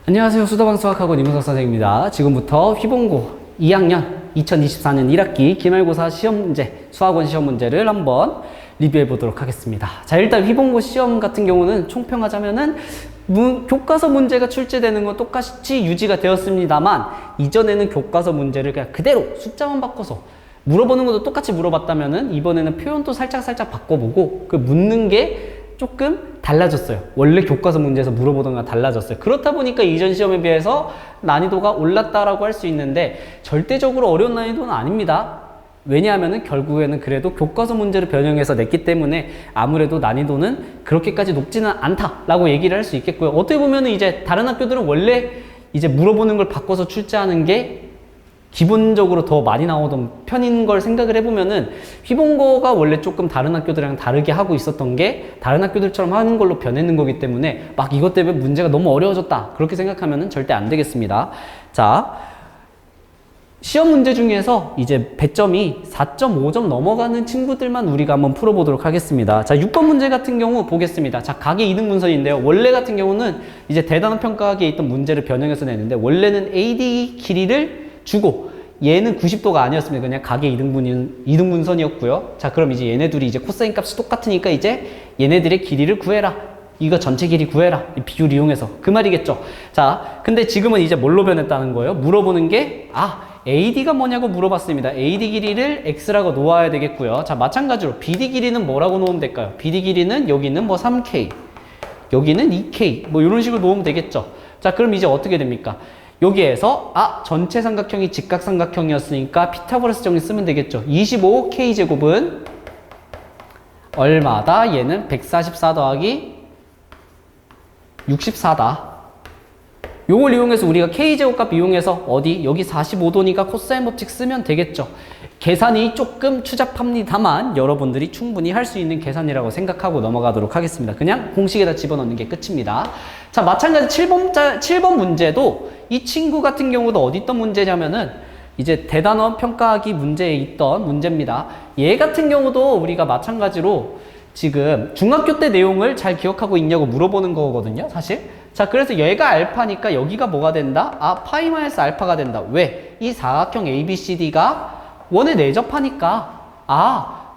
안녕하세요. 수다방 수학학원 이문석 선생님입니다. 지금부터 휘봉고 2학년 2024년 1학기 기말고사 시험 문제, 수학원 시험 문제를 한번 리뷰해 보도록 하겠습니다. 자, 일단 휘봉고 시험 같은 경우는 총평하자면은 교과서 문제가 출제되는 건 똑같이 유지가 되었습니다만, 이전에는 교과서 문제를 그냥 그대로 숫자만 바꿔서 물어보는 것도 똑같이 물어봤다면은 이번에는 표현도 살짝 바꿔보고 그 묻는 게 조금 달라졌어요. 원래 교과서 문제에서 물어보던 거랑 달라졌어요. 그렇다 보니까 이전 시험에 비해서 난이도가 올랐다라고 할 수 있는데 절대적으로 어려운 난이도는 아닙니다. 왜냐하면은 결국에는 그래도 교과서 문제를 변형해서 냈기 때문에 아무래도 난이도는 그렇게까지 높지는 않다라고 얘기를 할 수 있겠고요. 어떻게 보면은 이제 다른 학교들은 원래 이제 물어보는 걸 바꿔서 출제하는 게 기본적으로 더 많이 나오던 편인 걸 생각을 해보면은 휘봉고가 원래 조금 다른 학교들이랑 다르게 하고 있었던 게 다른 학교들처럼 하는 걸로 변했는 거기 때문에 막 이것 때문에 문제가 너무 어려워졌다 그렇게 생각하면은 절대 안 되겠습니다. 자, 시험 문제 중에서 이제 배점이 4.5점 넘어가는 친구들만 우리가 한번 풀어보도록 하겠습니다. 자, 6번 문제 같은 경우 보겠습니다. 자, 가계 이등 분선인데요. 원래 같은 경우는 이제 대단원 평가학에 있던 문제를 변형해서 냈는데 원래는 AD 길이를 주고 얘는 90도가 아니었습니다. 그냥 가계 이등분선이었고요. 자, 그럼 이제 얘네 둘이 이제 코사인 값이 똑같으니까 이제 얘네들의 길이를 구해라. 이거 전체 길이 구해라. 이 비율 이용해서. 그 말이겠죠. 자, 근데 지금은 이제 뭘로 변했다는 거예요? 물어보는 게, AD가 뭐냐고 물어봤습니다. AD 길이를 X라고 놓아야 되겠고요. 자, 마찬가지로 BD 길이는 뭐라고 놓으면 될까요? BD 길이는 여기는 뭐 3K, 여기는 2K, 뭐 이런 식으로 놓으면 되겠죠. 자, 그럼 이제 어떻게 됩니까? 여기에서 전체 삼각형이 직각삼각형이었으니까 피타고라스 정리 쓰면 되겠죠. 25K제곱은 얼마다? 얘는 144 더하기 64다. 요걸 이용해서 우리가 K제곱값 이용해서 어디? 여기 45도니까 코사인 법칙 쓰면 되겠죠. 계산이 조금 추잡합니다만 여러분들이 충분히 할 수 있는 계산이라고 생각하고 넘어가도록 하겠습니다. 그냥 공식에다 집어넣는 게 끝입니다. 자, 마찬가지 7번 문제도 이 친구 같은 경우도 어디 있던 문제냐면은 이제 대단원 평가하기 문제에 있던 문제입니다. 얘 같은 경우도 우리가 마찬가지로 지금 중학교 때 내용을 잘 기억하고 있냐고 물어보는 거거든요, 사실. 자, 그래서 얘가 알파니까 여기가 뭐가 된다? 파이 마이너스 알파가 된다. 왜? 이 사각형 ABCD가 원에 내접하니까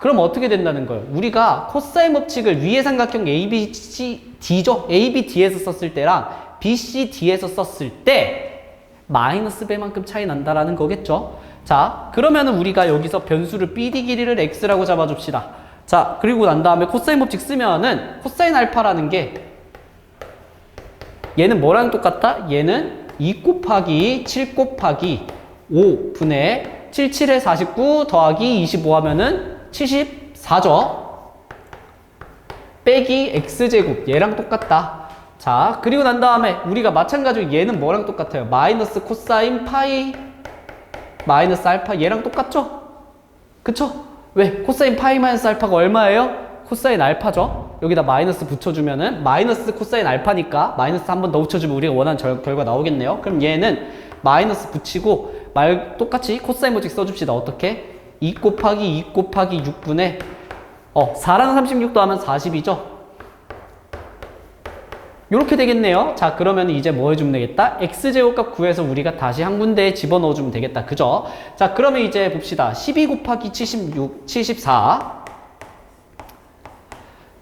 그럼 어떻게 된다는 거예요? 우리가 코사인 법칙을 위의 삼각형 ABCD죠? ABD에서 썼을 때랑 BCD에서 썼을 때 마이너스 배만큼 차이 난다라는 거겠죠? 자, 그러면은 우리가 여기서 변수를 BD 길이를 X라고 잡아줍시다. 자, 그리고 난 다음에 코사인 법칙 쓰면은 코사인 알파라는 게 얘는 뭐랑 똑같다? 얘는 2 곱하기 7 곱하기 5분의 77에 49 더하기 25 하면은 74죠. 빼기 X제곱 얘랑 똑같다. 자, 그리고 난 다음에 우리가 마찬가지로 얘는 뭐랑 똑같아요? 마이너스 코사인 파이 마이너스 알파 얘랑 똑같죠? 그쵸? 왜? 코사인 파이 마이너스 알파가 얼마예요? 코사인 알파죠? 여기다 마이너스 붙여주면은 마이너스 코사인 알파니까 마이너스 한 번 더 붙여주면 우리가 원하는 결과 나오겠네요. 그럼 얘는 마이너스 붙이고 똑같이 코사인 법칙 써줍시다. 어떻게? 2 곱하기 2 곱하기 6분의 4랑 36도 하면 40이죠? 요렇게 되겠네요. 자, 그러면 이제 뭐 해주면 되겠다? X제곱값 구해서 우리가 다시 한 군데에 집어넣어주면 되겠다. 그죠? 자, 그러면 이제 봅시다. 12 곱하기 74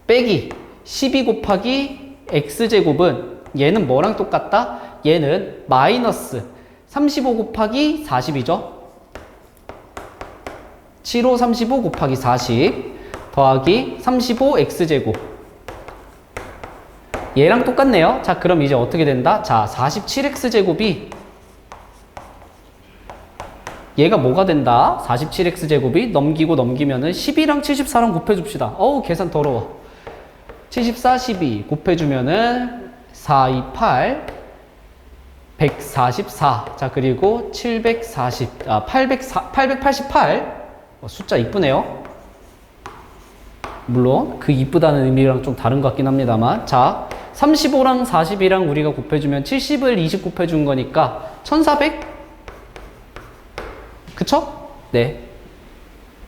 빼기 12 곱하기 X제곱은 얘는 뭐랑 똑같다? 얘는 마이너스 35 곱하기 40이죠. 75 35 곱하기 40 더하기 35X제곱 얘랑 똑같네요. 자, 그럼 이제 어떻게 된다? 자, 47X제곱이 얘가 뭐가 된다? 47X제곱이 넘기면은 12랑 74랑 곱해줍시다. 계산 더러워. 74, 12 곱해주면은 4, 2, 8 144. 자, 그리고 888. 숫자 이쁘네요. 물론 그 이쁘다는 의미랑 좀 다른 것 같긴 합니다만. 자, 35랑 42랑 우리가 곱해주면 70을 20 곱해준 거니까 1400? 그쵸? 네.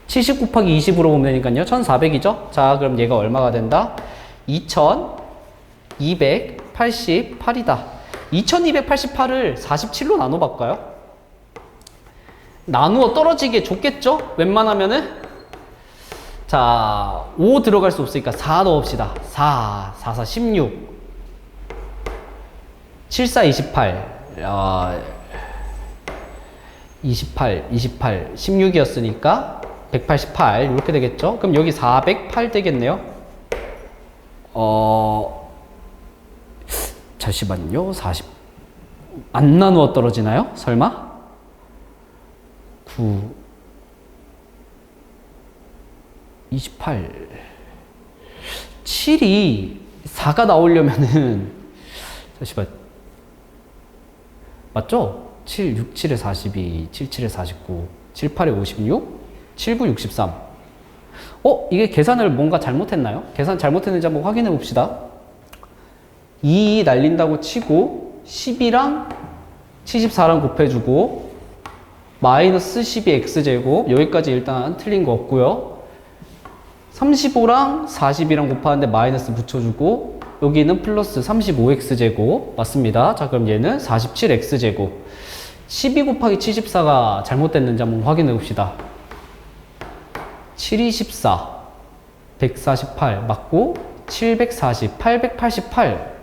70 곱하기 20으로 보면 되니까요. 1400이죠? 자, 그럼 얘가 얼마가 된다? 2288이다. 2288을 47로 나눠볼까요? 나누어 떨어지게 줬겠죠? 웬만하면은. 자, 5 들어갈 수 없으니까 4 넣읍시다. 4, 4, 4, 16. 7, 4, 28. 28, 28, 16이었으니까 188 이렇게 되겠죠? 그럼 여기 408 되겠네요. 잠시만요. 40. 안 나누어 떨어지나요? 설마? 9, 28. 7이 4가 나오려면은, 잠시만. 맞죠? 7, 6, 7에 42, 7, 7에 49, 7, 8에 56, 7, 9, 63. 이게 계산을 뭔가 잘못했나요? 계산 잘못했는지 한번 확인해 봅시다. 2 날린다고 치고 10이랑 74랑 곱해주고 마이너스 12x제곱 여기까지 일단 틀린 거 없고요. 35랑 40이랑 곱하는데 마이너스 붙여주고 여기는 플러스 35x제곱 맞습니다. 자, 그럼 얘는 47x제곱 12 곱하기 74가 잘못됐는지 한번 확인해 봅시다. 7, 24 148 맞고 740 888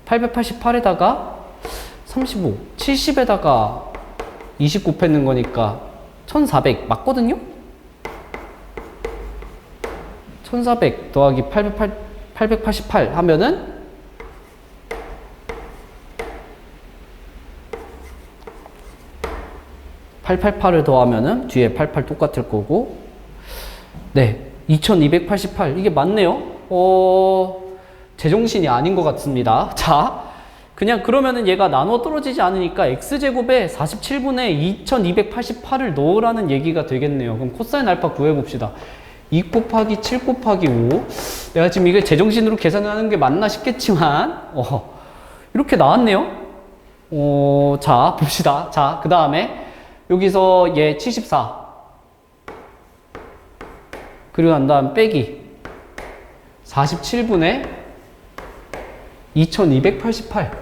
888에다가 35 70에다가 20 곱했는 거니까 1400 맞거든요? 1400 더하기 888 하면은 888을 더하면은 뒤에 88 똑같을 거고 네 2288 이게 맞네요. 제정신이 아닌 것 같습니다. 자, 그냥 그러면은 얘가 나눠 떨어지지 않으니까 x제곱에 47분의 2288을 넣으라는 얘기가 되겠네요. 그럼 코사인 알파 구해봅시다. 2 곱하기 7 곱하기 5. 내가 지금 이게 제정신으로 계산하는 게 맞나 싶겠지만, 이렇게 나왔네요. 자, 봅시다. 자, 그 다음에 여기서 얘 74. 그리고 난 다음 빼기 47분의 2288.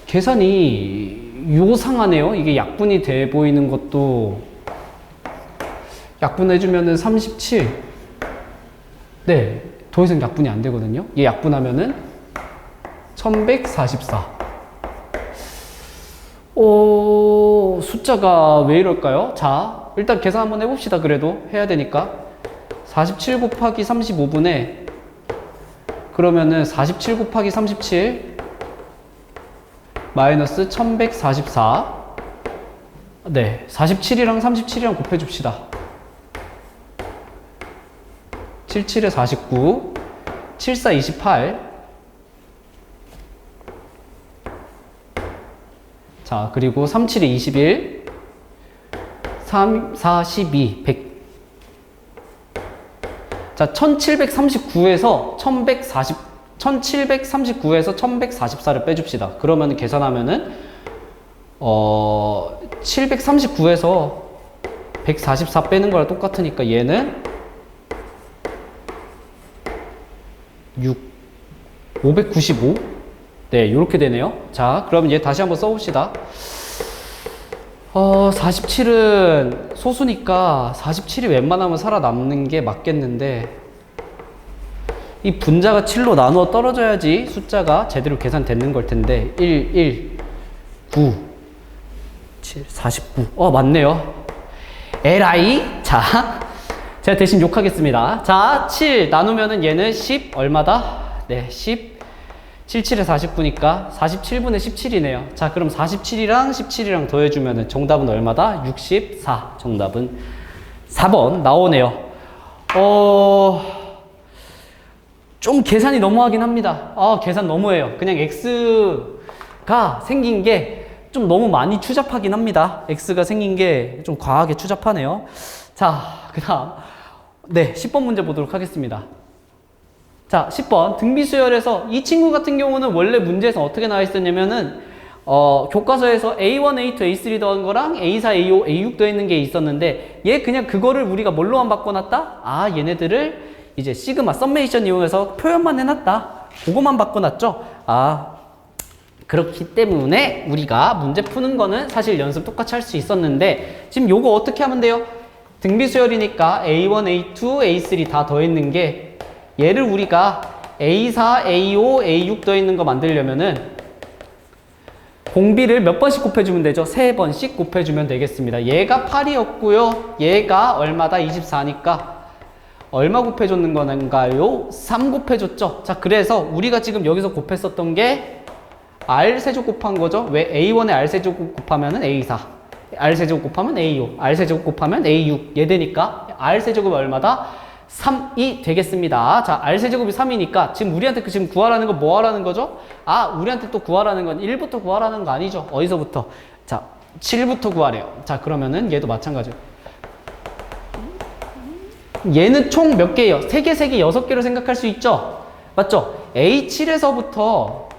계산이 요상하네요. 이게 약분이 돼 보이는 것도 약분해주면은 37. 네, 더 이상 약분이 안 되거든요. 얘 약분하면은 1144. 숫자가 왜 이럴까요? 자, 일단 계산 한번 해봅시다. 그래도 해야 되니까 47 곱하기 35분의 그러면은 47 곱하기 37 마이너스 1144. 네, 47이랑 37이랑 곱해줍시다. 77에 49 74 28. 자, 그리고 37에 21 3 4 12 100. 자, 1739에서 1739에서 1144를 빼줍시다. 그러면 계산하면은 739에서 144 빼는 거랑 똑같으니까 얘는 595? 네, 요렇게 되네요. 자, 그럼 얘 다시 한번 써봅시다. 47은 소수니까 47이 웬만하면 살아남는 게 맞겠는데 이 분자가 7로 나누어 떨어져야지 숫자가 제대로 계산되는 걸 텐데 1, 1, 9, 7, 49. 맞네요. LI. 자, 제가 대신 욕하겠습니다. 자, 7 나누면은 얘는 10 얼마다? 네, 10. 77에 49니까 47분의 17이네요. 자, 그럼 47이랑 17이랑 더해주면은 정답은 얼마다? 64. 정답은 4번 나오네요. 좀 계산이 너무하긴 합니다. 계산 너무해요. 그냥 X가 생긴 게 좀 너무 많이 추잡하긴 합니다. X가 생긴 게 좀 과하게 추잡하네요. 자, 그 다음. 네, 10번 문제 보도록 하겠습니다. 자, 10번. 등비수열에서 이 친구 같은 경우는 원래 문제에서 어떻게 나와 있었냐면은, 교과서에서 A1, A2, A3 더한 거랑 A4, A5, A6 더했는 게 있었는데, 얘 그냥 그거를 우리가 뭘로만 바꿔놨다? 얘네들을 이제 시그마, 썸메이션 이용해서 표현만 해놨다. 그거만 바꿔놨죠? 그렇기 때문에 우리가 문제 푸는 거는 사실 연습 똑같이 할 수 있었는데 지금 요거 어떻게 하면 돼요? 등비수열이니까 A1, A2, A3 다 더했는 게 얘를 우리가 A4, A5, A6 더했는 거 만들려면은 공비를 몇 번씩 곱해주면 되죠? 3번씩 곱해주면 되겠습니다. 얘가 8이었고요. 얘가 얼마다? 24니까 얼마 곱해줬는 건가요? 3 곱해줬죠? 자, 그래서 우리가 지금 여기서 곱했었던 게 R세제곱 곱한 거죠? 왜? A1에 R세제곱 곱하면 A4, R세제곱 곱하면 A5, R세제곱 곱하면 A6 얘 되니까 R세제곱이 얼마다? 3이 되겠습니다. 자, R세제곱이 3이니까 지금 우리한테 지금 구하라는 건 뭐 하라는 거죠? 아, 우리한테 또 구하라는 건 1부터 구하라는 거 아니죠? 어디서부터? 자, 7부터 구하래요. 자, 그러면은 얘도 마찬가지예요. 얘는 총 몇 개예요? 3개, 3개, 6개로 생각할 수 있죠? 맞죠? A7에서부터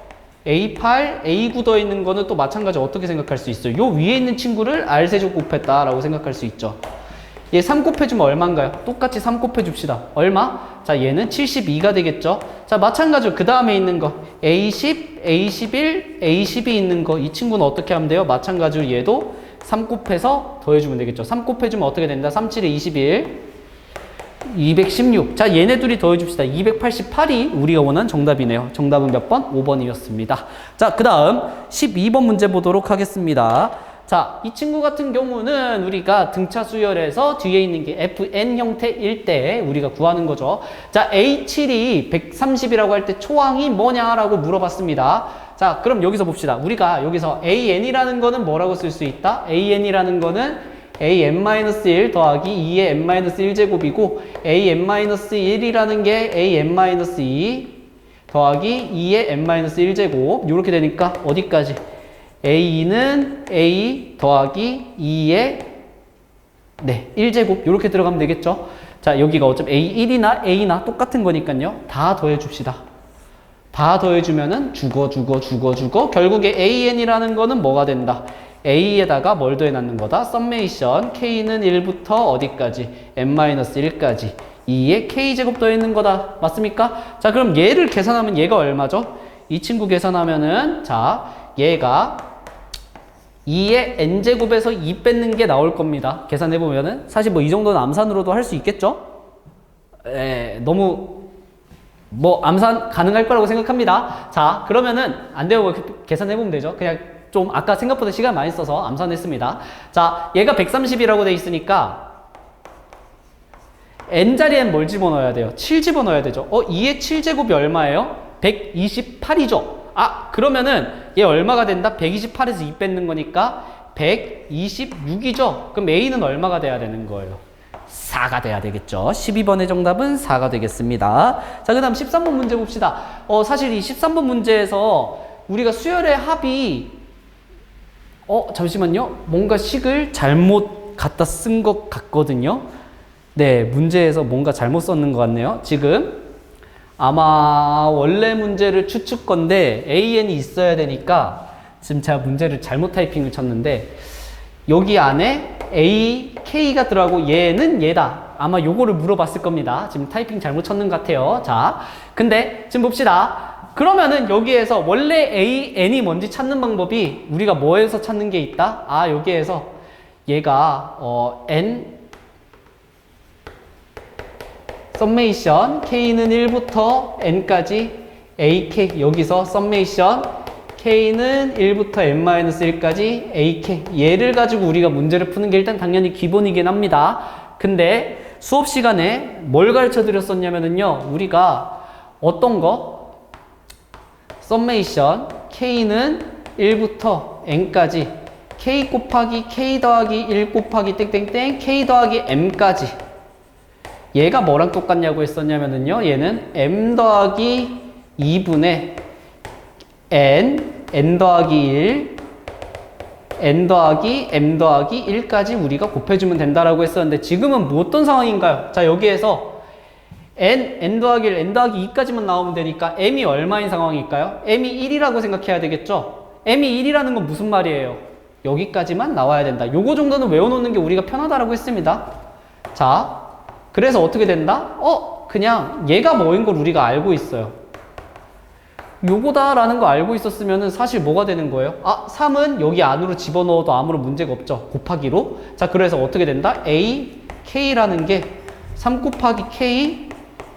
A8, A9 더 있는 거는 또 마찬가지 어떻게 생각할 수 있어요? 요 위에 있는 친구를 R세제곱 곱했다라고 생각할 수 있죠. 얘 3 곱해주면 얼마인가요? 똑같이 3 곱해줍시다. 얼마? 자, 얘는 72가 되겠죠? 자, 마찬가지로 그 다음에 있는 거 A10, A11, A12 있는 거 이 친구는 어떻게 하면 돼요? 마찬가지로 얘도 3 곱해서 더해주면 되겠죠? 3 곱해주면 어떻게 된다? 3, 7에 21, 216. 자, 얘네 둘이 더해줍시다. 288이 우리가 원하는 정답이네요. 정답은 몇 번? 5번이었습니다. 자, 그 다음 12번 문제 보도록 하겠습니다. 자, 이 친구 같은 경우는 우리가 등차 수열에서 뒤에 있는 게 FN 형태일 때 우리가 구하는 거죠. 자, A7이 130이라고 할 때 초항이 뭐냐라고 물어봤습니다. 자, 그럼 여기서 봅시다. 우리가 여기서 AN이라는 거는 뭐라고 쓸 수 있다? AN이라는 거는 AN-1 더하기 2의 N-1제곱이고 AN-1이라는 게 AN-2 더하기 2의 N-1제곱 이렇게 되니까 어디까지? A는 A 더하기 2의 1제곱 이렇게 들어가면 되겠죠? 자, 여기가 어차피 A1이나 A나 똑같은 거니까요. 다 더해줍시다. 다 더해주면은 죽어 결국에 AN이라는 거는 뭐가 된다? A에다가 뭘 더해놨는 거다? 썸메이션 K는 1부터 어디까지? N-1까지 2의 K제곱 더해있는 거다. 맞습니까? 자, 그럼 얘를 계산하면 얘가 얼마죠? 이 친구 계산하면은 자, 얘가 2의 N제곱에서 2 뺏는 게 나올 겁니다. 계산해보면은 사실 뭐 이 정도는 암산으로도 할 수 있겠죠? 너무 뭐 암산 가능할 거라고 생각합니다. 자, 그러면은 안 되고 계산해보면 되죠. 그냥 좀 아까 생각보다 시간 많이 써서 암산했습니다. 자, 얘가 130이라고 돼 있으니까 N자리엔 뭘 집어넣어야 돼요? 7 집어넣어야 되죠. 2의 7제곱이 얼마예요? 128이죠. 아, 그러면은 얘 얼마가 된다? 128에서 2 뺏는 거니까 126이죠. 그럼 A는 얼마가 돼야 되는 거예요? 4가 돼야 되겠죠. 12번의 정답은 4가 되겠습니다. 자, 그 다음 13번 문제 봅시다. 사실 이 13번 문제에서 우리가 수열의 합이 잠시만요. 뭔가 식을 잘못 갖다 쓴 것 같거든요. 네, 문제에서 뭔가 잘못 썼는 것 같네요. 지금 아마 원래 문제를 추측 건데 AN이 있어야 되니까 지금 제가 문제를 잘못 타이핑을 쳤는데 여기 안에 A, K가 들어가고 얘는 얘다. 아마 요거를 물어봤을 겁니다. 지금 타이핑 잘못 쳤는 것 같아요. 자, 근데 지금 봅시다. 그러면은 여기에서 원래 A, N이 뭔지 찾는 방법이 우리가 뭐에서 찾는 게 있다? 아, 여기에서 얘가 N 썸메이션 K는 1부터 N까지 AK 여기서 썸메이션 K는 1부터 N-1까지 AK 얘를 가지고 우리가 문제를 푸는 게 일단 당연히 기본이긴 합니다. 근데 수업 시간에 뭘 가르쳐 드렸었냐면은요, 우리가 어떤 거 썸메이션 K는 1부터 N까지 K 곱하기 K 더하기 1 곱하기 땡땡땡 K 더하기 M까지 얘가 뭐랑 똑같냐고 했었냐면은요, 얘는 M 더하기 2분의 N 더하기 1 N 더하기 M 더하기 1까지 우리가 곱해주면 된다라고 했었는데 지금은 뭐 어떤 상황인가요? 자, 여기에서 N 더하기 1, N 더하기 2까지만 나오면 되니까 M이 얼마인 상황일까요? M이 1이라고 생각해야 되겠죠? M이 1이라는 건 무슨 말이에요? 여기까지만 나와야 된다. 요거 정도는 외워놓는 게 우리가 편하다라고 했습니다. 자, 그래서 어떻게 된다? 그냥 얘가 뭐인 걸 우리가 알고 있어요. 요거다라는 거 알고 있었으면은 사실 뭐가 되는 거예요? 아, 3은 여기 안으로 집어넣어도 아무런 문제가 없죠. 곱하기로. 자, 그래서 어떻게 된다? A, K라는 게 3 곱하기 K,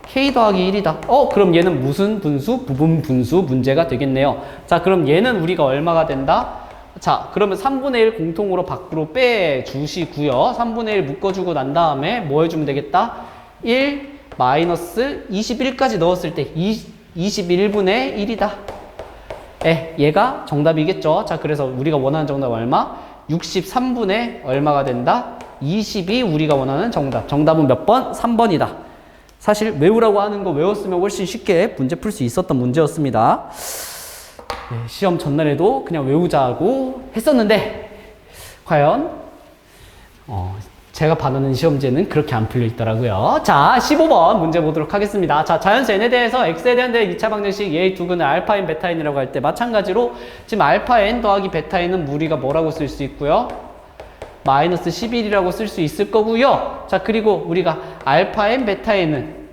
K 더하기 1이다. 그럼 얘는 무슨 분수? 부분 분수 문제가 되겠네요. 자, 그럼 얘는 우리가 얼마가 된다? 자, 그러면 3분의 1 공통으로 밖으로 빼주시고요. 3분의 1 묶어주고 난 다음에 뭐 해주면 되겠다? 1 마이너스 21까지 넣었을 때 21분의 1이다. 얘가 정답이겠죠. 자, 그래서 우리가 원하는 정답 얼마? 63분의 얼마가 된다? 20이 우리가 원하는 정답. 정답은 몇 번? 3번이다. 사실 외우라고 하는 거 외웠으면 훨씬 쉽게 문제 풀 수 있었던 문제였습니다. 네, 시험 전날에도 그냥 외우자고 했었는데 과연 제가 받는 시험제는 그렇게 안 풀려 있더라고요. 자, 15번 문제 보도록 하겠습니다. 자, 자연수 n에 대해서 x에 대한 2차 방정식 얘의 두근을 알파인 베타인이라고 할 때 마찬가지로 지금 알파 n 더하기 베타 n은 우리가 뭐라고 쓸 수 있고요? 마이너스 11이라고 쓸 수 있을 거고요. 자, 그리고 우리가 알파 n 베타 n은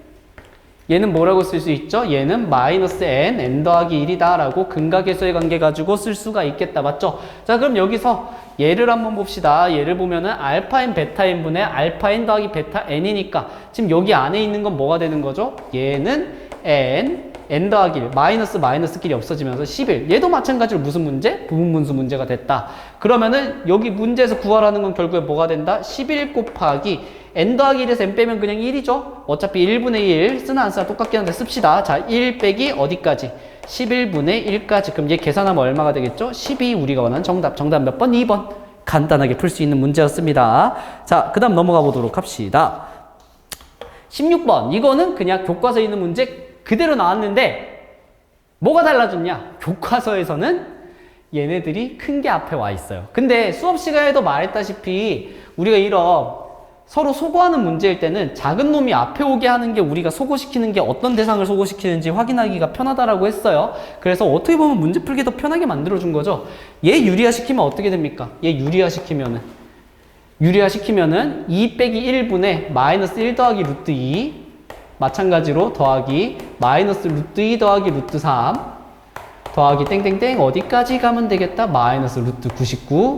얘는 뭐라고 쓸 수 있죠? 얘는 마이너스 n 더하기 1이다 라고 근각계수의 관계 가지고 쓸 수가 있겠다. 맞죠? 자, 그럼 여기서 얘를 한번 봅시다. 얘를 보면은 알파 n 베타 n 분의 알파 n 더하기 베타 n이니까 지금 여기 안에 있는 건 뭐가 되는 거죠? 얘는 n 더하기 1, 마이너스끼리 없어지면서 11. 얘도 마찬가지로 무슨 문제? 부분분수 문제가 됐다. 그러면은 여기 문제에서 구하라는 건 결국에 뭐가 된다? 11 곱하기 n 더하기 1에서 n 빼면 그냥 1이죠? 어차피 1분의 1 쓰나 안 쓰나 똑같긴 한데 씁시다. 자, 1 빼기 어디까지? 11분의 1까지. 그럼 얘 계산하면 얼마가 되겠죠? 12 우리가 원하는 정답. 정답 몇 번? 2번. 간단하게 풀 수 있는 문제였습니다. 자, 그 다음 넘어가 보도록 합시다. 16번. 이거는 그냥 교과서에 있는 문제 그대로 나왔는데 뭐가 달라졌냐? 교과서에서는 얘네들이 큰 게 앞에 와 있어요. 근데 수업 시간에도 말했다시피 우리가 이런 서로 소거하는 문제일 때는 작은 놈이 앞에 오게 하는 게 우리가 소거시키는 게 어떤 대상을 소거시키는지 확인하기가 편하다라고 했어요. 그래서 어떻게 보면 문제 풀기 더 편하게 만들어준 거죠. 얘 유리화시키면 어떻게 됩니까? 얘 유리화시키면은 2 빼기 1분의 마이너스 1 더하기 루트 2 마찬가지로 더하기 마이너스 루트 2 더하기 루트 3 더하기 땡땡땡 어디까지 가면 되겠다? 마이너스 루트 99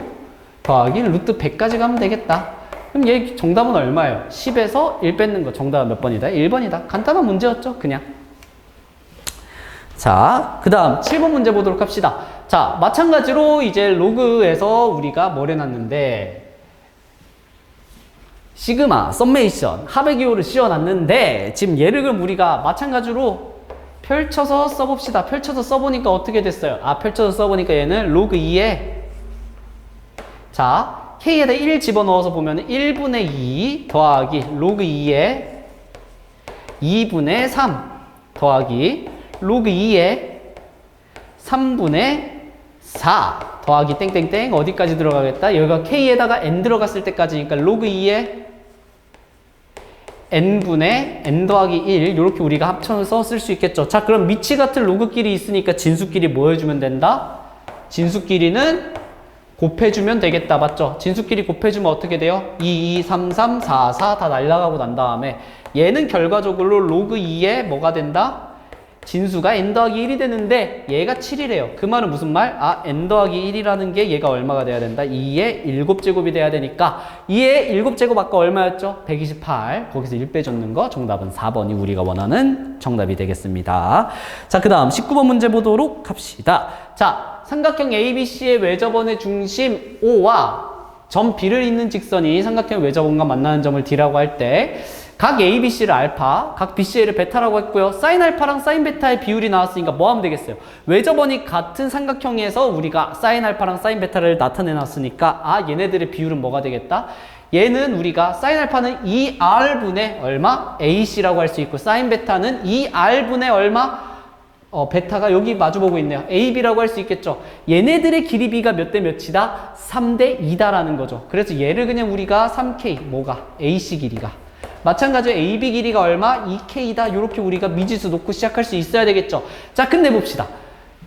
더하기 루트 100까지 가면 되겠다. 그럼 얘 정답은 얼마예요? 10에서 1 뺏는 거 정답은 몇 번이다? 1번이다. 간단한 문제였죠, 그냥. 자, 그 다음 7번 문제 보도록 합시다. 자, 마찬가지로 이제 로그에서 우리가 뭘 해놨는데 시그마, 썸메이션, 합의 기호를 씌워놨는데 지금 얘를 그럼 우리가 마찬가지로 펼쳐서 써봅시다. 펼쳐서 써보니까 어떻게 됐어요? 펼쳐서 써보니까 얘는 로그 2에 자, K에다 1 집어넣어서 보면 1분의 2 더하기 로그 2에 2분의 3 더하기 로그 2에 3분의 4 더하기 땡땡땡 어디까지 들어가겠다? 여기가 K에다가 N 들어갔을 때까지니까 로그 2에 N분의 N 더하기 1 이렇게 우리가 합쳐서 쓸 수 있겠죠. 자, 그럼 미치 같은 로그끼리 있으니까 진수끼리 뭐 해주면 된다? 진수끼리는 곱해주면 되겠다. 맞죠? 진수끼리 곱해주면 어떻게 돼요? 2, 2, 3, 3, 4, 4 다 날라가고 난 다음에 얘는 결과적으로 로그 2에 뭐가 된다? 진수가 n 더하기 1이 되는데 얘가 7이래요. 그 말은 무슨 말? n 더하기 1이라는 게 얘가 얼마가 돼야 된다? 2의 7제곱이 돼야 되니까 2의 7제곱 아까 얼마였죠? 128. 거기서 1 빼줬는 거 정답은 4번이 우리가 원하는 정답이 되겠습니다. 자, 그 다음 19번 문제 보도록 합시다. 자, 삼각형 ABC의 외접원의 중심 O와 점 B를 잇는 직선이 삼각형 외접원과 만나는 점을 D라고 할 때 각 ABC를 알파, 각 BCA를 베타라고 했고요. 사인 알파랑 사인 베타의 비율이 나왔으니까 뭐 하면 되겠어요? 외접원이 같은 삼각형에서 우리가 사인 알파랑 사인 베타를 나타내놨으니까 얘네들의 비율은 뭐가 되겠다? 얘는 우리가 사인 알파는 2R분의 얼마? AC라고 할 수 있고 사인 베타는 2R분의 얼마? 베타가 여기 마주보고 있네요. AB라고 할 수 있겠죠. 얘네들의 길이 B가 몇 대 몇이다? 3대 2다라는 거죠. 그래서 얘를 그냥 우리가 3K, 뭐가? AC 길이가. 마찬가지로 AB 길이가 얼마? 2K다. 이렇게 우리가 미지수 놓고 시작할 수 있어야 되겠죠. 자, 근데 봅시다.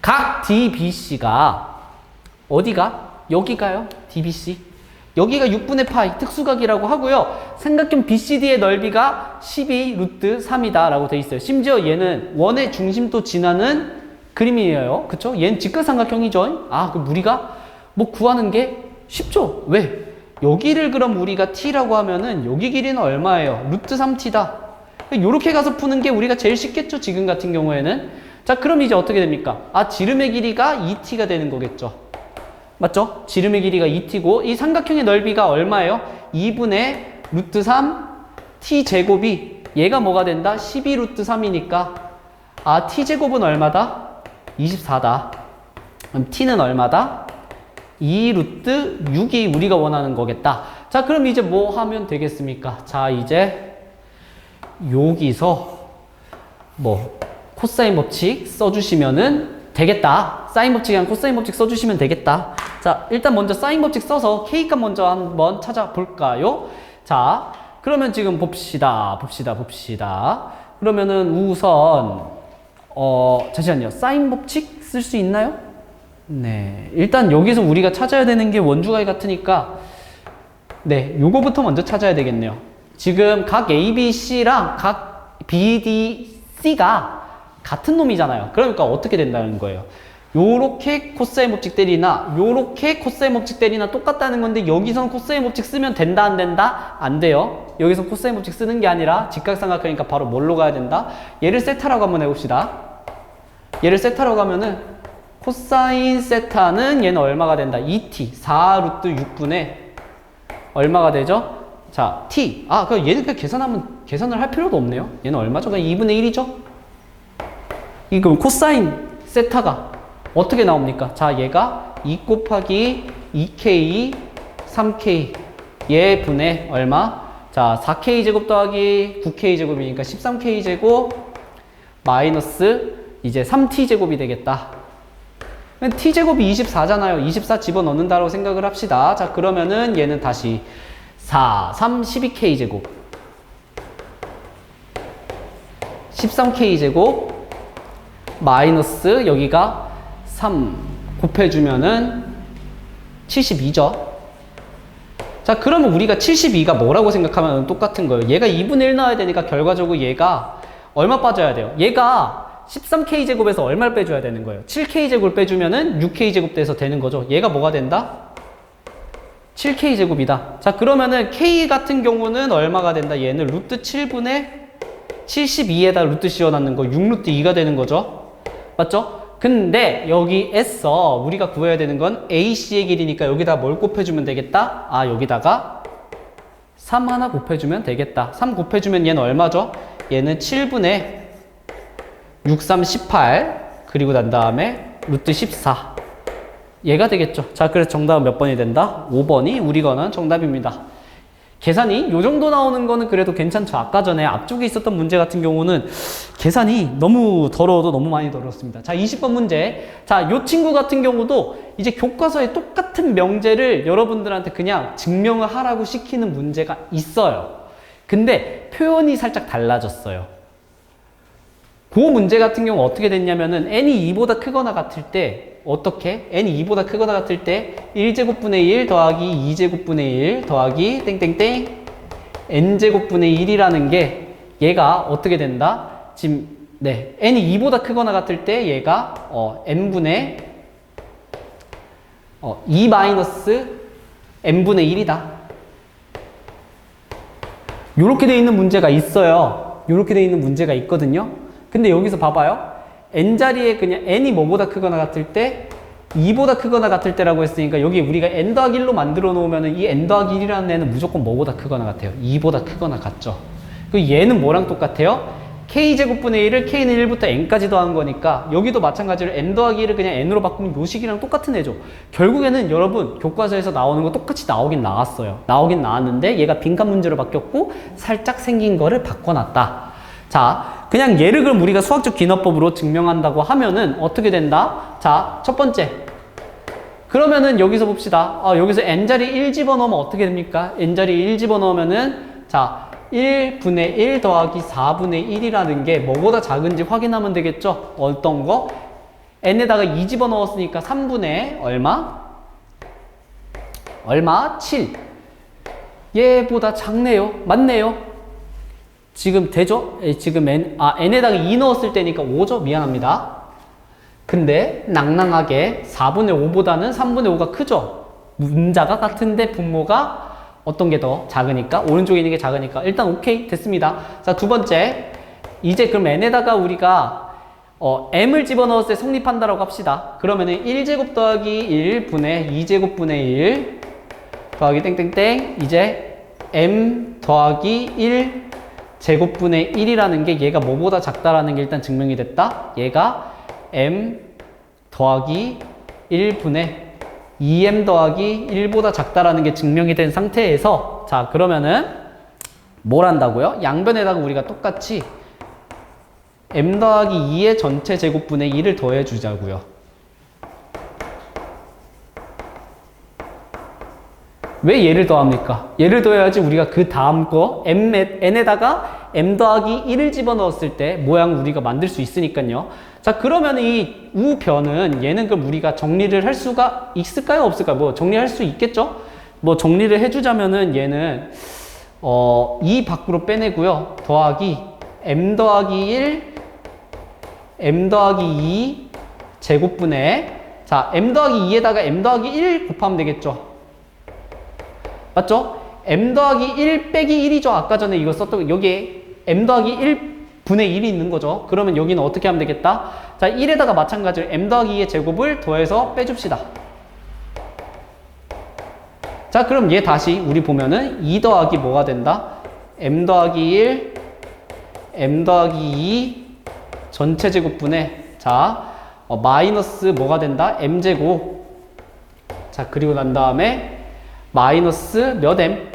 각 DBC가 어디가? 여기가요. DBC. 여기가 6분의 파이 특수각이라고 하고요. 삼각형 BCD의 넓이가 12 루트 3이다 라고 돼 있어요. 심지어 얘는 원의 중심도 지나는 그림이에요. 그쵸? 얘는 직각삼각형이죠. 아, 그럼 우리가 뭐 구하는 게 쉽죠? 왜? 여기를 그럼 우리가 t라고 하면은 여기 길이는 얼마예요? 루트 3t다. 요렇게 가서 푸는 게 우리가 제일 쉽겠죠? 지금 같은 경우에는. 자, 그럼 이제 어떻게 됩니까? 아, 지름의 길이가 2t가 되는 거겠죠? 맞죠? 지름의 길이가 2t고 이 삼각형의 넓이가 얼마예요? 2분의 루트 3 t 제곱이 얘가 뭐가 된다? 12 루트 3이니까 아, t 제곱은 얼마다? 24다. 그럼 t는 얼마다? 2 루트 6이 우리가 원하는 거겠다. 자, 그럼 이제 뭐 하면 되겠습니까? 자, 이제 여기서 뭐 코사인 법칙 써주시면은 되겠다. 사인 법칙이랑 코사인 법칙 써주시면 되겠다. 자, 일단 먼저 사인 법칙 써서 K값 먼저 한번 찾아볼까요? 자, 그러면 지금 봅시다. 그러면은 우선 잠시만요. 사인 법칙 쓸 수 있나요? 네. 일단 여기서 우리가 찾아야 되는 게 원주각이 같으니까 네, 요거부터 먼저 찾아야 되겠네요. 지금 각 ABC랑 각 BDC가 같은 놈이잖아요. 그러니까 어떻게 된다는 거예요? 요렇게 코사인 법칙 때리나 요렇게 코사인 법칙 때리나 똑같다는 건데 여기선 코사인 법칙 쓰면 된다 안 된다? 안 돼요. 여기서 코사인 법칙 쓰는 게 아니라 직각삼각형이니까 바로 뭘로 가야 된다? 얘를 세타라고 한번 해봅시다. 얘를 세타라고 하면은 코사인 세타는 얘는 얼마가 된다? 2t 4 루트 6분의 얼마가 되죠? 자, t. 아, 그럼 얘는 그냥 계산을 할 필요도 없네요. 얘는 얼마죠? 그냥 2분의 1이죠? 이거 코사인 세타가 어떻게 나옵니까? 자, 얘가 2 곱하기 2k 3k 얘 분의 얼마? 자, 4k 제곱 더하기 9k 제곱이니까 13k 제곱 마이너스 이제 3t 제곱이 되겠다. t 제곱이 24잖아요. 24 집어넣는다고 생각을 합시다. 자, 그러면은 얘는 다시 4, 3, 12k 제곱 13k 제곱 마이너스 여기가 3 곱해주면은 72죠. 자, 그러면 우리가 72가 뭐라고 생각하면 똑같은 거예요. 얘가 2분의 1 나와야 되니까 결과적으로 얘가 얼마 빠져야 돼요? 얘가 13k 제곱에서 얼마를 빼줘야 되는 거예요? 7k 제곱을 빼주면은 6k 제곱 돼서 되는 거죠. 얘가 뭐가 된다? 7k 제곱이다. 자, 그러면은 k 같은 경우는 얼마가 된다? 얘는 루트 7분의 72에다 루트 씌워놨는 거 6루트 2가 되는 거죠. 맞죠? 근데 여기에서 우리가 구해야 되는 건 AC의 길이니까 여기다 뭘 곱해주면 되겠다? 아, 여기다가 3 하나 곱해주면 되겠다. 3 곱해주면 얘는 얼마죠? 얘는 7분의 6, 3, 18 그리고 난 다음에 루트 14 얘가 되겠죠. 자, 그래서 정답은 몇 번이 된다? 5번이 우리 거는 정답입니다. 계산이 요 정도 나오는 거는 그래도 괜찮죠. 아까 전에 앞쪽에 있었던 문제 같은 경우는 계산이 너무 더러워도 너무 많이 더러웠습니다. 자, 20번 문제. 자, 요 친구 같은 경우도 이제 교과서에 똑같은 명제를 여러분들한테 그냥 증명을 하라고 시키는 문제가 있어요. 근데 표현이 살짝 달라졌어요. 그 문제 같은 경우 어떻게 됐냐면은 n이 2보다 크거나 같을 때 어떻게? n이 2보다 크거나 같을 때 1제곱분의 1 더하기 2제곱분의 1 더하기 땡땡땡 n제곱분의 1이라는 게 얘가 어떻게 된다? 지금 네, n이 2보다 크거나 같을 때 얘가 n분의 2 마이너스 n분의 1이다. 요렇게 돼 있는 문제가 있어요. 요렇게 돼 있는 문제가 있거든요. 근데 여기서 봐봐요. n자리에 그냥 n이 뭐보다 크거나 같을 때 2보다 크거나 같을 때라고 했으니까 여기 우리가 n 더하기 1로 만들어 놓으면 이 n 더하기 1이라는 애는 무조건 뭐보다 크거나 같아요. 2보다 크거나 같죠. 그 얘는 뭐랑 똑같아요? k제곱분의 1을 k는 1부터 n까지 더한 거니까 여기도 마찬가지로 n 더하기 1을 그냥 n으로 바꾸면 요 식이랑 똑같은 애죠. 결국에는 여러분 교과서에서 나오는 거 똑같이 나오긴 나왔어요. 나오긴 나왔는데 얘가 빈칸 문제로 바뀌었고 살짝 생긴 거를 바꿔놨다. 자, 그냥 얘를 그럼 우리가 수학적 기납법으로 증명한다고 하면은 어떻게 된다? 자, 첫 번째. 그러면은 여기서 봅시다. 여기서 n자리 1 집어넣으면 어떻게 됩니까? n자리 1 집어넣으면은 자, 1분의 1 더하기 4분의 1이라는 게 뭐보다 작은지 확인하면 되겠죠? 어떤 거? n에다가 2 집어넣었으니까 3분의 얼마? 7. 얘보다 작네요. 맞네요. 지금 되죠? 지금 n에다가 2 넣었을 때니까 5죠? 미안합니다. 근데 낭낭하게 4분의 5보다는 3분의 5가 크죠? 문자가 같은데 분모가 어떤 게 더 작으니까? 오른쪽에 있는 게 작으니까. 일단 오케이 됐습니다. 자, 두 번째. 이제 그럼 n에다가 우리가 m을 집어넣었을 때 성립한다라고 합시다. 그러면은 1제곱 더하기 1분의 2제곱분의 1 더하기 땡땡땡 이제 m 더하기 1 제곱분의 1이라는 게 얘가 뭐보다 작다라는 게 일단 증명이 됐다. 얘가 m 더하기 1분의 2m 더하기 1보다 작다라는 게 증명이 된 상태에서 자 그러면은 뭘 한다고요? 양변에다가 우리가 똑같이 m 더하기 2의 전체 제곱분의 1을 더해 주자고요. 왜 얘를 더합니까? 얘를 더해야지 우리가 그 다음 거 n에다가 m 더하기 1을 집어넣었을 때 모양을 우리가 만들 수 있으니까요. 자 그러면 이 우변은 얘는 그럼 우리가 정리를 할 수가 있을까요? 없을까요? 뭐 정리할 수 있겠죠? 뭐 정리를 해주자면은 얘는 2 밖으로 빼내고요. 더하기 m 더하기 1 m 더하기 2 제곱분의 자 m 더하기 2에다가 m 더하기 1 곱하면 되겠죠? 맞죠? m 더하기 1 빼기 1이죠. 아까 전에 이거 썼던 여기에 m 더하기 1분의 1이 있는 거죠. 그러면 여기는 어떻게 하면 되겠다? 자 1에다가 마찬가지로 m 더하기 2의 제곱을 더해서 빼줍시다. 자 그럼 얘 다시 우리 보면은 2 더하기 뭐가 된다? m 더하기 1 m 더하기 2 전체 제곱분의 자 마이너스 뭐가 된다? m제곱 자 그리고 난 다음에 마이너스 몇 m?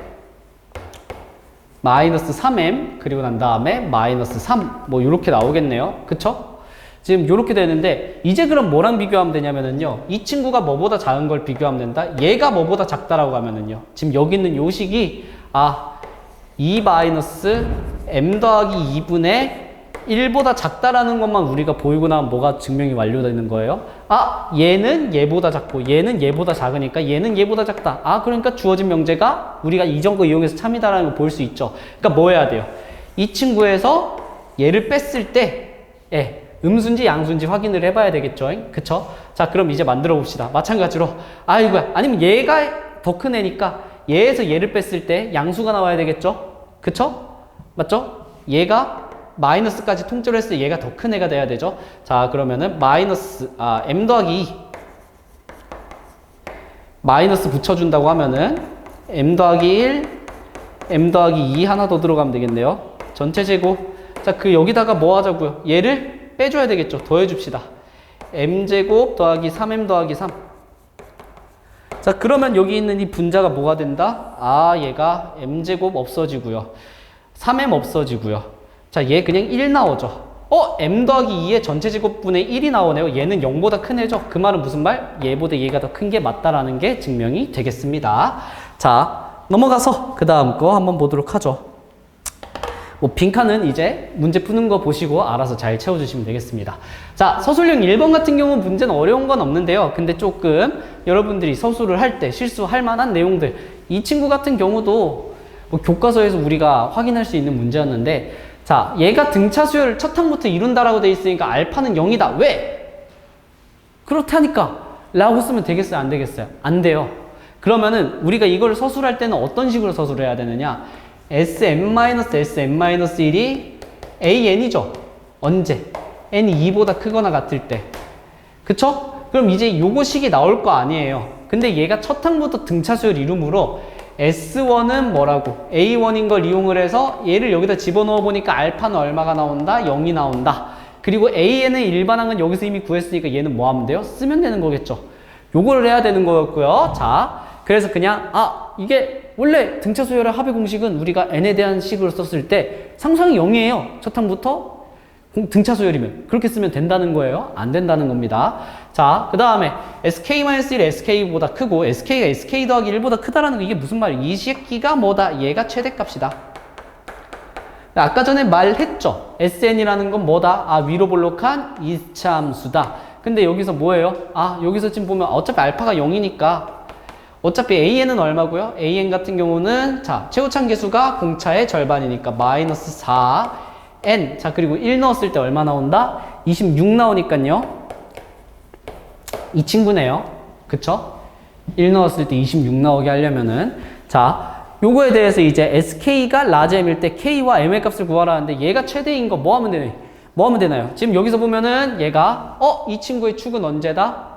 마이너스 3m 그리고 난 다음에 마이너스 3 뭐 이렇게 나오겠네요. 그쵸? 지금 이렇게 되는데 이제 그럼 뭐랑 비교하면 되냐면은요 이 친구가 뭐보다 작은 걸 비교하면 된다. 얘가 뭐보다 작다라고 하면은요 지금 여기 있는 요 식이 2 마이너스 m 더하기 2분의 1보다 작다라는 것만 우리가 보이고 나면 뭐가 증명이 완료되는 거예요? 얘는 얘보다 작고 얘는 얘보다 작으니까 얘는 얘보다 작다. 그러니까 주어진 명제가 우리가 이전 거 이용해서 참이다라는 걸 볼 수 있죠. 그러니까 뭐 해야 돼요? 이 친구에서 얘를 뺐을 때 음수인지 양수인지 확인을 해봐야 되겠죠. 그쵸? 자 그럼 이제 만들어 봅시다. 마찬가지로 이거야. 아니면 얘가 더 큰 애니까 얘에서 얘를 뺐을 때 양수가 나와야 되겠죠? 그쵸? 맞죠? 얘가 마이너스까지 통째로 했을 때 얘가 더 큰 애가 돼야 되죠. 자 그러면은 마이너스 m 더하기 2 마이너스 붙여준다고 하면은 m 더하기 1 m 더하기 2 하나 더 들어가면 되겠네요. 전체 제곱 자 그 여기다가 뭐 하자고요? 얘를 빼줘야 되겠죠. 더해줍시다. m제곱 더하기 3m 더하기 3 자 그러면 여기 있는 이 분자가 뭐가 된다? 얘가 m제곱 없어지고요. 3m 없어지고요. 자, 얘 그냥 1 나오죠. m 더하기 2의 전체 제곱분의 1이 나오네요. 얘는 0보다 큰 애죠. 그 말은 무슨 말? 얘보다 얘가 더 큰 게 맞다라는 게 증명이 되겠습니다. 자, 넘어가서 그 다음 거 한번 보도록 하죠. 빈칸은 이제 문제 푸는 거 보시고 알아서 잘 채워주시면 되겠습니다. 자, 서술형 1번 같은 경우 문제는 어려운 건 없는데요. 근데 조금 여러분들이 서술을 할 때 실수할 만한 내용들 이 친구 같은 경우도 교과서에서 우리가 확인할 수 있는 문제였는데 자, 얘가 등차 수열을 첫 항부터 이룬다라고 돼 있으니까 알파는 0이다. 왜? 그렇다니까 라고 쓰면 되겠어요? 안 되겠어요? 안 돼요. 그러면은 우리가 이걸 서술할 때는 어떤 식으로 서술을 해야 되느냐? Sm-Sm-1이 AN이죠. 언제? n이 2보다 크거나 같을 때. 그쵸? 그럼 이제 요거 식이 나올 거 아니에요. 근데 얘가 첫 항부터 등차 수열 이름으로 S1은 뭐라고? A1인 걸 이용을 해서 얘를 여기다 집어넣어 보니까 알파는 얼마가 나온다? 0이 나온다. 그리고 AN의 일반항은 여기서 이미 구했으니까 얘는 뭐 하면 돼요? 쓰면 되는 거겠죠. 요거를 해야 되는 거였고요. 자, 그래서 그냥 이게 원래 등차 수열의 합의 공식은 우리가 n에 대한 식으로 썼을 때 상수항이 0이에요. 첫 항부터 등차 수열이면 그렇게 쓰면 된다는 거예요. 안 된다는 겁니다. 자, 그 다음에 SK-1 SK보다 크고 SK가 SK 더하기 1보다 크다라는 거 이게 무슨 말이에요? 이 새끼가 뭐다? 얘가 최대값이다. 아까 전에 말했죠. SN이라는 건 뭐다? 위로 볼록한 이차함수다. 근데 여기서 뭐예요? 여기서 지금 보면 어차피 알파가 0이니까 어차피 AN은 얼마고요? AN 같은 경우는 자, 최고참 계수가 공차의 절반이니까 마이너스 4 N 자 그리고 1 넣었을 때 얼마 나온다? 26 나오니까요. 이 친구네요. 그쵸? 1 넣었을 때 26 나오게 하려면은. 자, 요거에 대해서 이제 sk가 라지 m일 때 k와 m의 값을 구하라는데 얘가 최대인 거 뭐 하면 되나요? 뭐 하면 되나요? 지금 여기서 보면은 얘가 이 친구의 축은 언제다?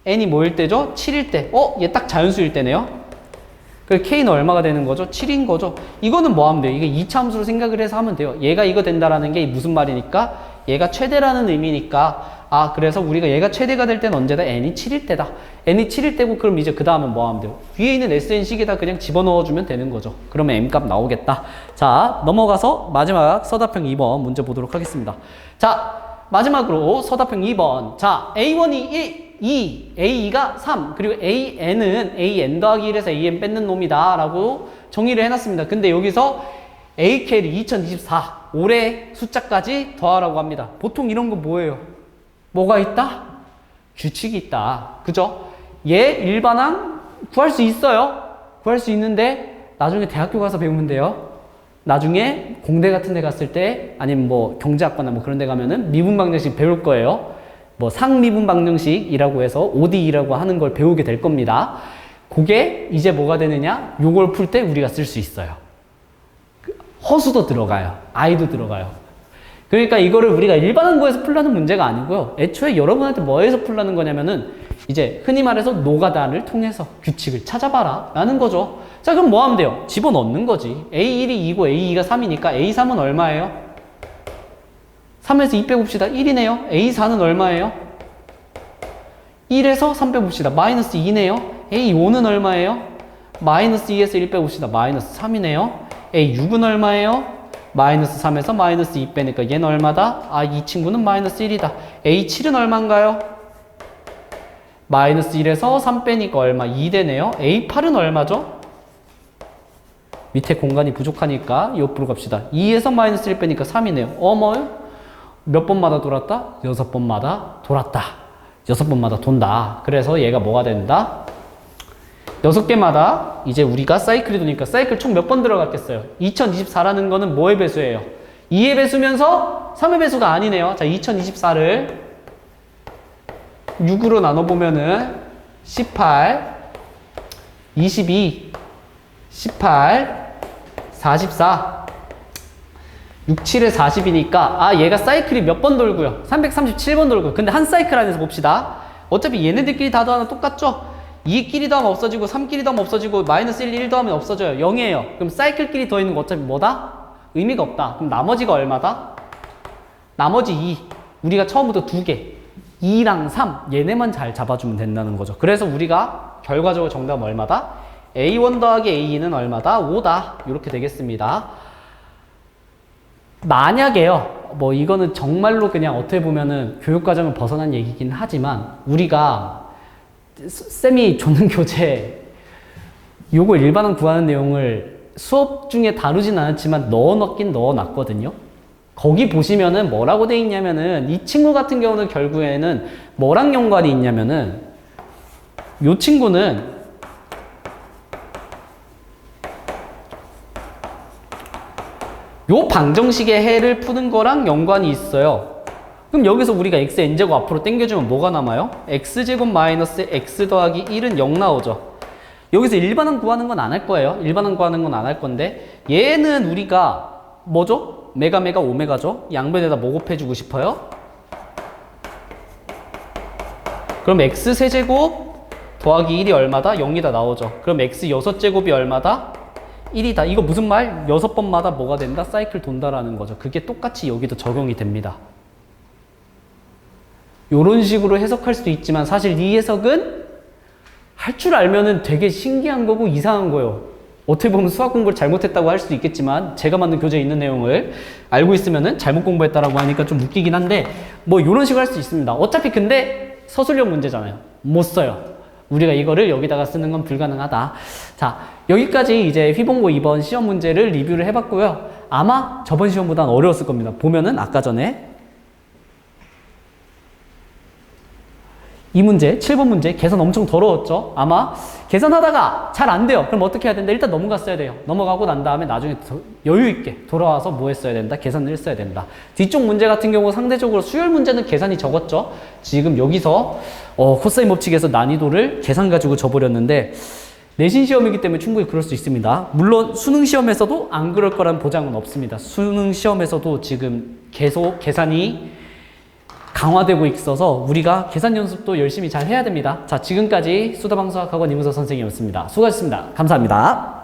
n이 뭐일 때죠? 7일 때. 얘 딱 자연수일 때네요. 그 k는 얼마가 되는 거죠? 7인 거죠. 이거는 뭐 하면 돼요? 이게 2차 함수로 생각을 해서 하면 돼요. 얘가 이거 된다라는 게 무슨 말이니까? 얘가 최대라는 의미니까 그래서 우리가 얘가 최대가 될 때는 언제다? n이 7일 때다. n이 7일 때고 그럼 이제 그 다음은 뭐 하면 돼요? 위에 있는 sn식에다 그냥 집어넣어주면 되는 거죠. 그러면 m값 나오겠다. 자, 넘어가서 마지막 서답형 2번 문제 보도록 하겠습니다. 자, 마지막으로 서답형 2번. 자, a1이 2, a2가 3, 그리고 an은 an 더하기 1에서 an 뺏는 놈이다 라고 정의를 해놨습니다. 근데 여기서 AK를 2024 올해 숫자까지 더하라고 합니다. 보통 이런 거 뭐예요? 뭐가 있다? 규칙이 있다. 그죠? 얘 일반항 구할 수 있어요. 구할 수 있는데 나중에 대학교 가서 배우면 돼요. 나중에 공대 같은 데 갔을 때 아니면 뭐 경제학과나 뭐 그런 데 가면은 미분 방정식 배울 거예요. 뭐 상미분 방정식이라고 해서 ODE라고 하는 걸 배우게 될 겁니다. 그게 이제 뭐가 되느냐? 요걸 풀 때 우리가 쓸 수 있어요. 허수도 들어가요. 아이도 들어가요. 그러니까 이거를 우리가 일반항고에서 풀라는 문제가 아니고요. 애초에 여러분한테 뭐에서 풀라는 거냐면은 이제 흔히 말해서 노가다를 통해서 규칙을 찾아봐라 라는 거죠. 자, 그럼 뭐 하면 돼요? 집어넣는 거지. A1이 2고 A2가 3이니까 A3은 얼마예요? 3에서 2 빼봅시다. 1이네요. A4는 얼마예요? 1에서 3 빼봅시다. 마이너스 2네요. A5는 얼마예요? 마이너스 2에서 1 빼봅시다. 마이너스 3이네요. A6은 얼마예요? 마이너스 3에서 마이너스 2 빼니까 얘는 얼마다? 이 친구는 마이너스 1이다. A7은 얼마인가요? 마이너스 1에서 3 빼니까 얼마? 2 되네요. A8은 얼마죠? 밑에 공간이 부족하니까 옆으로 갑시다. 2에서 마이너스 1 빼니까 3이네요. 뭐요? 몇 번마다 돌았다? 6번마다 돌았다. 6번마다 돈다. 그래서 얘가 뭐가 된다? 6개마다 이제 우리가 사이클이 도니까 사이클 총 몇 번 들어갔겠어요? 2024라는 거는 뭐의 배수예요? 2의 배수면서 3의 배수가 아니네요. 자, 2024를 6으로 나눠보면은 18, 22, 18, 44, 6, 7에 40이니까 얘가 사이클이 몇 번 돌고요? 337번 돌고요. 근데 한 사이클 안에서 봅시다. 어차피 얘네들끼리 다 더하면 똑같죠? 2끼리 더하면 없어지고 3끼리 더하면 없어지고 마이너스 1, 1 더하면 없어져요. 0이에요. 그럼 사이클끼리 더있는 거 어차피 뭐다? 의미가 없다. 그럼 나머지가 얼마다? 나머지 2. 우리가 처음부터 2개. 2랑 3. 얘네만 잘 잡아주면 된다는 거죠. 그래서 우리가 결과적으로 정답은 얼마다? A1 더하기 A2는 얼마다? 5다. 이렇게 되겠습니다. 만약에요. 뭐 이거는 정말로 그냥 어떻게 보면은 교육과정을 벗어난 얘기긴 하지만 우리가 쌤이 줬는 교재 요거 일반항 구하는 내용을 수업 중에 다루진 않았지만 넣어놨긴 넣어놨거든요. 거기 보시면은 뭐라고 돼 있냐면은 이 친구 같은 경우는 결국에는 뭐랑 연관이 있냐면은 요 친구는 요 방정식의 해를 푸는 거랑 연관이 있어요. 그럼 여기서 우리가 x n제곱 앞으로 당겨주면 뭐가 남아요? x제곱 마이너스 x 더하기 1은 0 나오죠. 여기서 일반항 구하는 건 안 할 거예요. 일반항 구하는 건 안 할 건데 얘는 우리가 뭐죠? 메가 오메가죠. 양변에다 뭐 곱해주고 싶어요? 그럼 x 세제곱 더하기 1이 얼마다? 0이다 나오죠. 그럼 x 6제곱이 얼마다? 1이다. 이거 무슨 말? 6번마다 뭐가 된다? 사이클 돈다라는 거죠. 그게 똑같이 여기도 적용이 됩니다. 요런 식으로 해석할 수도 있지만 사실 이 해석은 할 줄 알면은 되게 신기한 거고 이상한 거예요. 어떻게 보면 수학 공부를 잘못했다고 할 수도 있겠지만 제가 만든 교재에 있는 내용을 알고 있으면은 잘못 공부했다라고 하니까 좀 웃기긴 한데 뭐 요런 식으로 할 수 있습니다. 어차피 근데 서술형 문제잖아요. 못 써요. 우리가 이거를 여기다가 쓰는 건 불가능하다. 자, 여기까지 이제 휘봉고 2번 시험 문제를 리뷰를 해봤고요. 아마 저번 시험보다는 어려웠을 겁니다. 보면은 아까 전에 이 문제, 7번 문제 계산 엄청 더러웠죠? 아마 계산하다가 잘 안 돼요. 그럼 어떻게 해야 된다? 일단 넘어갔어야 돼요. 넘어가고 난 다음에 나중에 여유 있게 돌아와서 뭐 했어야 된다? 계산을 했어야 된다. 뒤쪽 문제 같은 경우 상대적으로 수열 문제는 계산이 적었죠? 지금 여기서 코사인 법칙에서 난이도를 계산 가지고 줘버렸는데 내신 시험이기 때문에 충분히 그럴 수 있습니다. 물론 수능 시험에서도 안 그럴 거란 보장은 없습니다. 수능 시험에서도 지금 계속 계산이 강화되고 있어서 우리가 계산 연습도 열심히 잘 해야 됩니다. 자, 지금까지 수다방수학학원 이문서 선생님이었습니다. 수고하셨습니다. 감사합니다.